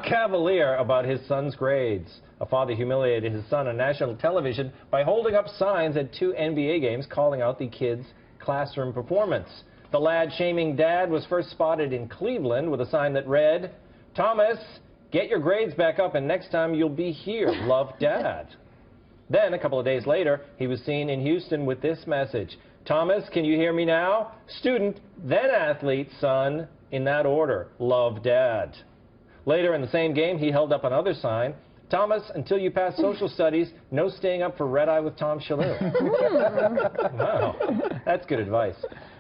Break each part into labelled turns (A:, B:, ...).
A: Cavalier about his son's grades. A father humiliated his son on national television by holding up signs at 2 NBA games calling out the kid's classroom performance. The lad-shaming dad was first spotted in Cleveland with a sign that read, "Thomas, get your grades back up and next time you'll be here. Love, Dad." Then, a couple of days later, he was seen in Houston with this message. "Thomas, can you hear me now? Student, then athlete, son. In that order. Love, Dad." Later in the same game, he held up another sign. "Thomas, until you pass social studies, no staying up for Red Eye with Tom Shalhoub." Wow, that's good advice.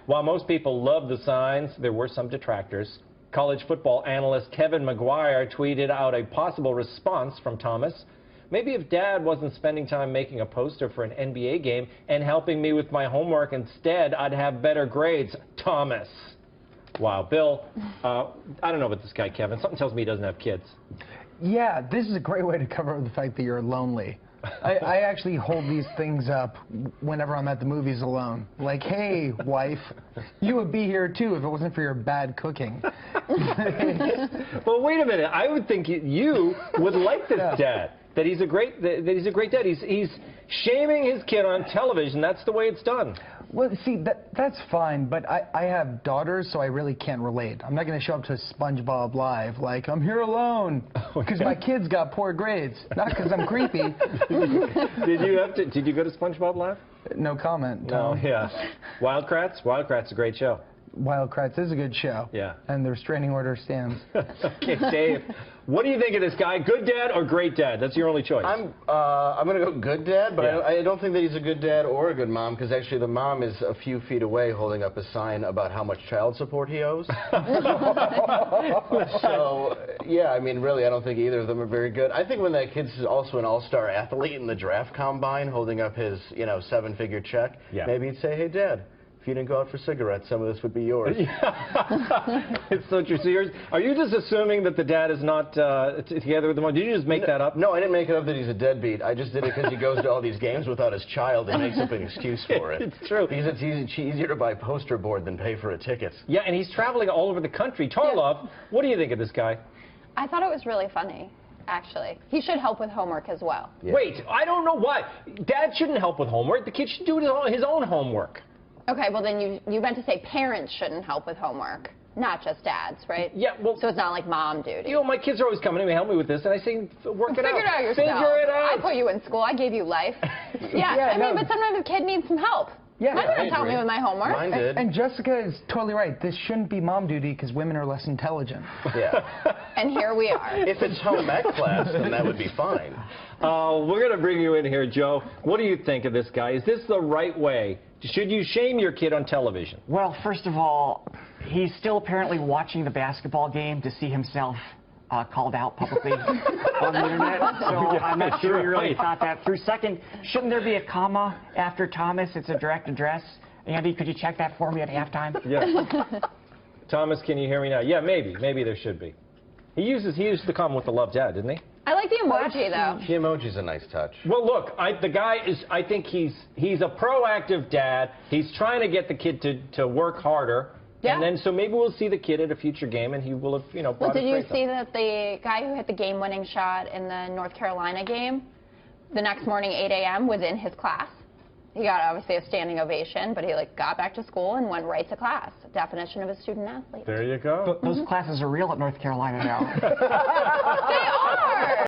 A: While most people loved the signs, there were some detractors. College football analyst Kevin McGuire tweeted out a possible response from Thomas. "Maybe if Dad wasn't spending time making a poster for an NBA game and helping me with my homework instead, I'd have better grades. Thomas." Wow, Bill, I don't know about this guy, Kevin. Something tells me he doesn't have kids.
B: Yeah, this is a great way to cover up the fact that you're lonely. I actually hold these things up whenever I'm at the movies alone. Like, hey, wife, you would be here too if it wasn't for your bad cooking.
A: Well, wait a minute. I would think you would like this dad. That he's a great dad. He's shaming his kid on television. That's the way it's done.
B: Well, see, that's fine, but I have daughters, so I really can't relate. I'm not going to show up to SpongeBob Live like, I'm here alone, because my kids got poor grades, not because I'm creepy.
A: Did you go to SpongeBob Live?
B: No comment, Tom.
A: No, yeah. Wildcrats? Wildcrats is a great show.
B: Wildcrats is a good show.
A: Yeah.
B: And the restraining order stands.
A: Okay, Dave, what do you think of this guy? Good dad or great dad? That's your only choice.
C: I'm going to go good dad, but yeah. I don't think that he's a good dad or a good mom, because actually the mom is a few feet away holding up a sign about how much child support he owes. So, yeah, I mean, really, I don't think either of them are very good. I think when that kid's also an all-star athlete in the draft combine holding up his, 7-figure check, maybe he'd say, "Hey, Dad, if you didn't go out for cigarettes, some of this would be yours."
A: It's so true. So are you just assuming that the dad is not together with the mom? Did you just make that up?
C: No, I didn't make it up that he's a deadbeat. I just did it because he goes to all these games without his child and makes up an excuse for it.
A: It's true.
C: It's easier to buy poster board than pay for a ticket.
A: Yeah, and he's traveling all over the country. Tarlov, what do you think of this guy?
D: I thought it was really funny. Actually, he should help with homework as well.
A: Yeah. Wait, I don't know why. Dad shouldn't help with homework. The kid should do his own homework.
D: Okay, well then you meant to say parents shouldn't help with homework, not just dads, right?
A: Yeah, well...
D: So it's not like mom duty.
A: My kids are always coming to me, help me with this, and I say, work it out.
D: Figure it out yourself.
A: Figure it out.
D: I put you in school. I gave you life. I mean, but sometimes the kid needs some help.
B: Yeah,
D: my parents helped me with my homework.
C: Mine did.
B: And Jessica is totally right. This shouldn't be mom duty because women are less intelligent.
C: Yeah.
D: And here we are.
C: If it's home ec class, then that would be fine.
A: We're going to bring you in here, Joe. What do you think of this guy? Is this the right way? Should you shame your kid on television?
E: Well, first of all, he's still apparently watching the basketball game to see himself called out publicly on the internet. So I'm not sure he really thought that through. Second, shouldn't there be a comma after Thomas? It's a direct address. Andy, could you check that for me at halftime?
A: Yeah. Thomas, can you hear me now? Yeah, maybe. Maybe there should be. He used the comma with the love dad, didn't he?
D: I like the emoji, though.
C: The emoji's a nice touch.
A: Well, look, the guy is, I think he's a proactive dad. He's trying to get the kid to work harder.
D: Yeah.
A: And then, so maybe we'll see the kid at a future game, and he will have, brought
D: Well, did you
A: grades up.
D: see that the guy who hit the game-winning shot in the North Carolina game, the next morning, 8 a.m., was in his class? He got, obviously, a standing ovation, but he, got back to school and went right to class. Definition of a student athlete.
A: There you go.
E: Those classes are real at North Carolina now.